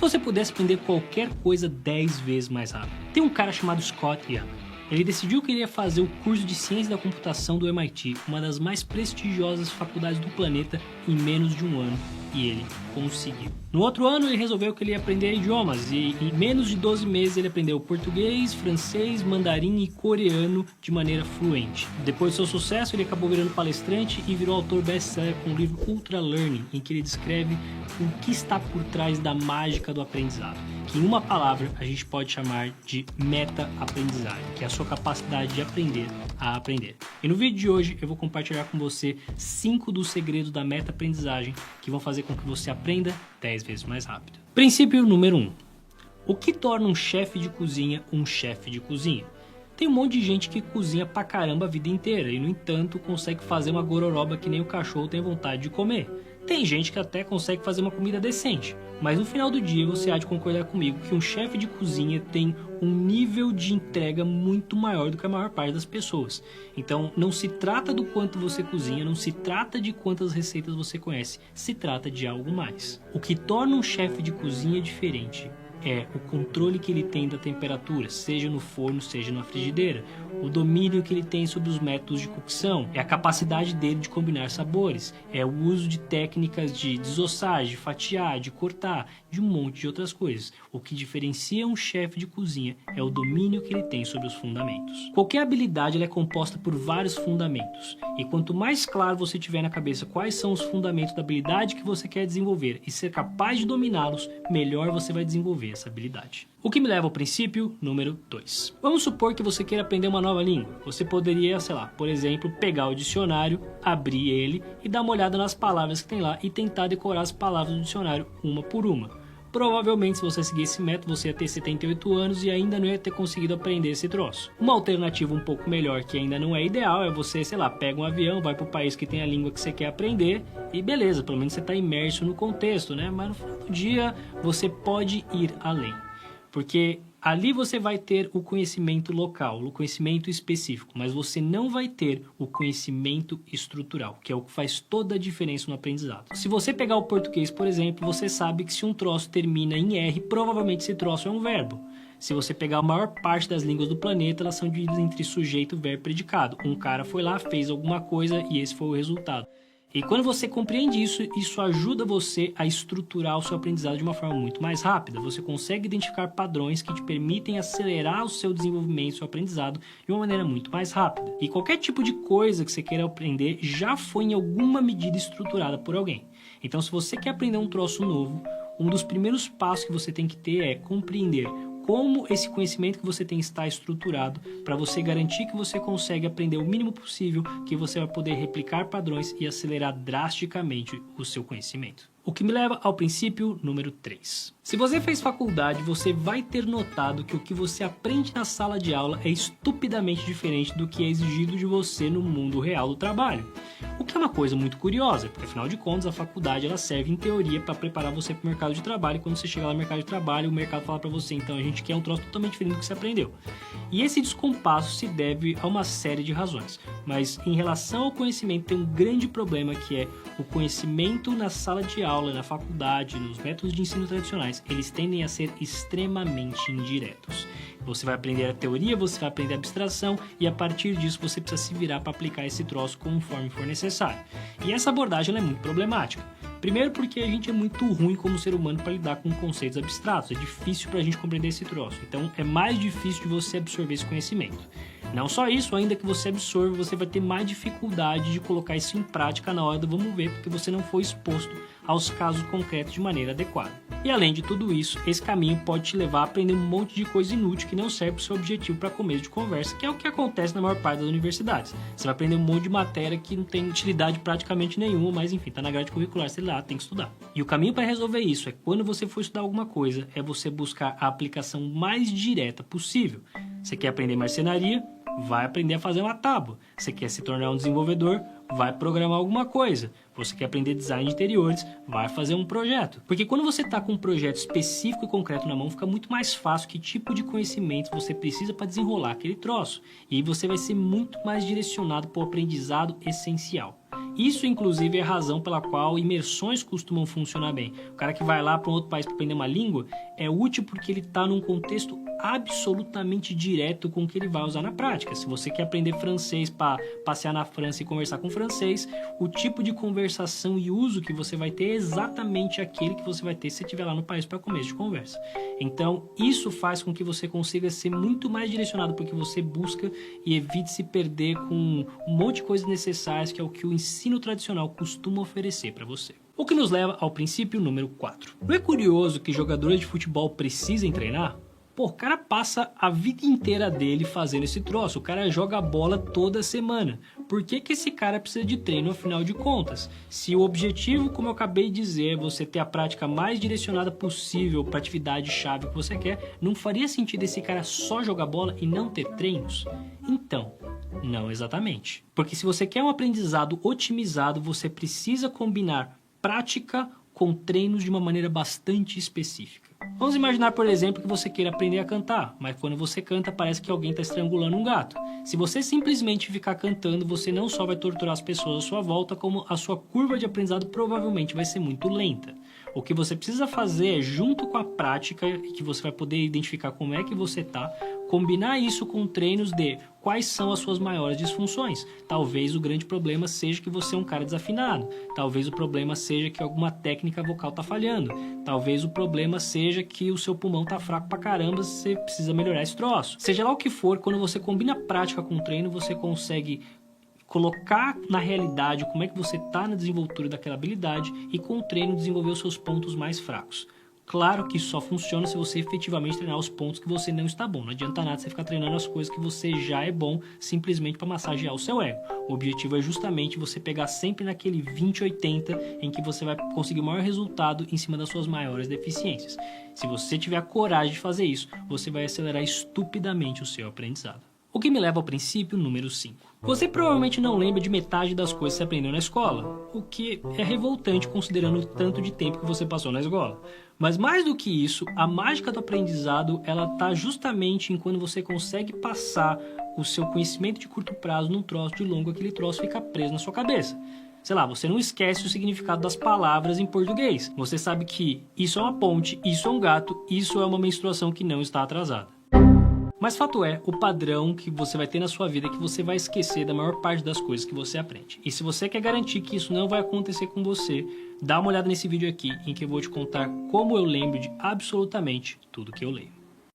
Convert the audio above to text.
se você pudesse aprender qualquer coisa 10 vezes mais rápido? Tem um cara chamado Scott Young. Ele decidiu que ele ia fazer o curso de Ciência da Computação do MIT, uma das mais prestigiosas faculdades do planeta, em menos de um ano, e ele conseguiu. No outro ano ele resolveu que ele ia aprender idiomas, e em menos de 12 meses ele aprendeu português, francês, mandarim e coreano de maneira fluente. Depois do seu sucesso ele acabou virando palestrante e virou autor best-seller com o livro Ultra Learning, em que ele descreve o que está por trás da mágica do aprendizado, que em uma palavra a gente pode chamar de meta-aprendizagem, que é a sua capacidade de aprender a aprender. E no vídeo de hoje eu vou compartilhar com você 5 dos segredos da meta-aprendizagem que vão fazer com que você aprenda 10 vezes mais rápido. Princípio número 1. O que torna um chefe de cozinha um chefe de cozinha? Tem um monte de gente que cozinha pra caramba a vida inteira e, no entanto, consegue fazer uma gororoba que nem o cachorro tem vontade de comer. Tem gente que até consegue fazer uma comida decente, mas no final do dia você há de concordar comigo que um chefe de cozinha tem um nível de entrega muito maior do que a maior parte das pessoas. Então não se trata do quanto você cozinha, não se trata de quantas receitas você conhece, se trata de algo mais. O que torna um chefe de cozinha diferente é o controle que ele tem da temperatura, seja no forno, seja na frigideira, o domínio que ele tem sobre os métodos de cocção, é a capacidade dele de combinar sabores, é o uso de técnicas de desossar, de fatiar, de cortar, de um monte de outras coisas. O que diferencia um chefe de cozinha é o domínio que ele tem sobre os fundamentos. Qualquer habilidade ela é composta por vários fundamentos, e quanto mais claro você tiver na cabeça quais são os fundamentos da habilidade que você quer desenvolver e ser capaz de dominá-los, melhor você vai desenvolver essa habilidade. O que me leva ao princípio número 2. Vamos supor que você queira aprender uma nova língua. Você poderia, sei lá, por exemplo, pegar o dicionário, abrir ele e dar uma olhada nas palavras que tem lá e tentar decorar as palavras do dicionário uma por uma. Provavelmente, se você seguir esse método, você ia ter 78 anos e ainda não ia ter conseguido aprender esse troço. Uma alternativa um pouco melhor, que ainda não é ideal, é você, sei lá, pega um avião, vai para o país que tem a língua que você quer aprender e beleza, pelo menos você está imerso no contexto, né? Mas no final do dia, você pode ir além. Porque ali você vai ter o conhecimento local, o conhecimento específico, mas você não vai ter o conhecimento estrutural, que é o que faz toda a diferença no aprendizado. Se você pegar o português, por exemplo, você sabe que se um troço termina em R, provavelmente esse troço é um verbo. Se você pegar a maior parte das línguas do planeta, elas são divididas entre sujeito, verbo e predicado. Um cara foi lá, fez alguma coisa e esse foi o resultado. E quando você compreende isso, isso ajuda você a estruturar o seu aprendizado de uma forma muito mais rápida. Você consegue identificar padrões que te permitem acelerar o seu desenvolvimento, o seu aprendizado de uma maneira muito mais rápida. E qualquer tipo de coisa que você queira aprender já foi em alguma medida estruturada por alguém. Então, se você quer aprender um troço novo, um dos primeiros passos que você tem que ter é compreender como esse conhecimento que você tem está estruturado para você garantir que você consegue aprender o mínimo possível, que você vai poder replicar padrões e acelerar drasticamente o seu conhecimento. O que me leva ao princípio número 3. Se você fez faculdade, você vai ter notado que o que você aprende na sala de aula é estupidamente diferente do que é exigido de você no mundo real do trabalho. O que é uma coisa muito curiosa, porque afinal de contas a faculdade ela serve em teoria para preparar você para o mercado de trabalho, e quando você chegar lá no mercado de trabalho, o mercado fala para você, então a gente quer um troço totalmente diferente do que você aprendeu. E esse descompasso se deve a uma série de razões, mas em relação ao conhecimento tem um grande problema que é o conhecimento na sala de aula, na faculdade, nos métodos de ensino tradicionais, eles tendem a ser extremamente indiretos. Você vai aprender a teoria, você vai aprender a abstração e a partir disso você precisa se virar para aplicar esse troço conforme for necessário. E essa abordagem ela é muito problemática. Primeiro porque a gente é muito ruim como ser humano para lidar com conceitos abstratos, é difícil para a gente compreender esse troço, então é mais difícil de você absorver esse conhecimento. Não só isso, ainda que você absorva, você vai ter mais dificuldade de colocar isso em prática na hora do vamos ver, porque você não foi exposto aos casos concretos de maneira adequada. E além de tudo isso, esse caminho pode te levar a aprender um monte de coisa inútil que não serve para o seu objetivo para começo de conversa, que é o que acontece na maior parte das universidades. Você vai aprender um monte de matéria que não tem utilidade praticamente nenhuma, mas enfim, está na grade curricular, sei lá, tem que estudar. E o caminho para resolver isso é quando você for estudar alguma coisa, é você buscar a aplicação mais direta possível. Você quer aprender marcenaria? Vai aprender a fazer uma tábua. Você quer se tornar um desenvolvedor? Vai programar alguma coisa. Você quer aprender design de interiores? Vai fazer um projeto. Porque quando você está com um projeto específico e concreto na mão, fica muito mais fácil que tipo de conhecimento você precisa para desenrolar aquele troço. E aí você vai ser muito mais direcionado para o aprendizado essencial. Isso, inclusive, é a razão pela qual imersões costumam funcionar bem. O cara que vai lá para um outro país para aprender uma língua é útil porque ele está num contexto absolutamente direto com o que ele vai usar na prática. Se você quer aprender francês para passear na França e conversar com francês, o tipo de conversação e uso que você vai ter é exatamente aquele que você vai ter se você estiver lá no país para começo de conversa. Então, isso faz com que você consiga ser muito mais direcionado para o que você busca e evite se perder com um monte de coisas necessárias, que é o que o ensino tradicional costuma oferecer para você. O que nos leva ao princípio número 4. Não é curioso que jogadores de futebol precisem treinar? Pô, o cara passa a vida inteira dele fazendo esse troço, o cara joga bola toda semana. Por que esse cara precisa de treino, afinal de contas? Se o objetivo, como eu acabei de dizer, é você ter a prática mais direcionada possível para a atividade-chave que você quer, não faria sentido esse cara só jogar bola e não ter treinos? Então, não exatamente. Porque se você quer um aprendizado otimizado, você precisa combinar prática com treinos de uma maneira bastante específica. Vamos imaginar, por exemplo, que você queira aprender a cantar, mas quando você canta parece que alguém está estrangulando um gato. Se você simplesmente ficar cantando, você não só vai torturar as pessoas à sua volta, como a sua curva de aprendizado provavelmente vai ser muito lenta. O que você precisa fazer é, junto com a prática, que você vai poder identificar como é que você está, combinar isso com treinos de quais são as suas maiores disfunções. Talvez o grande problema seja que você é um cara desafinado. Talvez o problema seja que alguma técnica vocal está falhando. Talvez o problema seja que o seu pulmão está fraco pra caramba, você precisa melhorar esse troço. Seja lá o que for, quando você combina prática com treino, você consegue colocar na realidade como é que você está na desenvoltura daquela habilidade e com o treino desenvolver os seus pontos mais fracos. Claro que isso só funciona se você efetivamente treinar os pontos que você não está bom. Não adianta nada você ficar treinando as coisas que você já é bom simplesmente para massagear o seu ego. O objetivo é justamente você pegar sempre naquele 20-80 em que você vai conseguir o maior resultado em cima das suas maiores deficiências. Se você tiver a coragem de fazer isso, você vai acelerar estupidamente o seu aprendizado. O que me leva ao princípio número 5. Você provavelmente não lembra de metade das coisas que você aprendeu na escola, o que é revoltante considerando o tanto de tempo que você passou na escola. Mas mais do que isso, a mágica do aprendizado ela está justamente em quando você consegue passar o seu conhecimento de curto prazo num troço de longo, aquele troço fica preso na sua cabeça. Sei lá, você não esquece o significado das palavras em português. Você sabe que isso é uma ponte, isso é um gato, isso é uma menstruação que não está atrasada. Mas fato é, o padrão que você vai ter na sua vida é que você vai esquecer da maior parte das coisas que você aprende. E se você quer garantir que isso não vai acontecer com você, dá uma olhada nesse vídeo aqui em que eu vou te contar como eu lembro de absolutamente tudo que eu leio.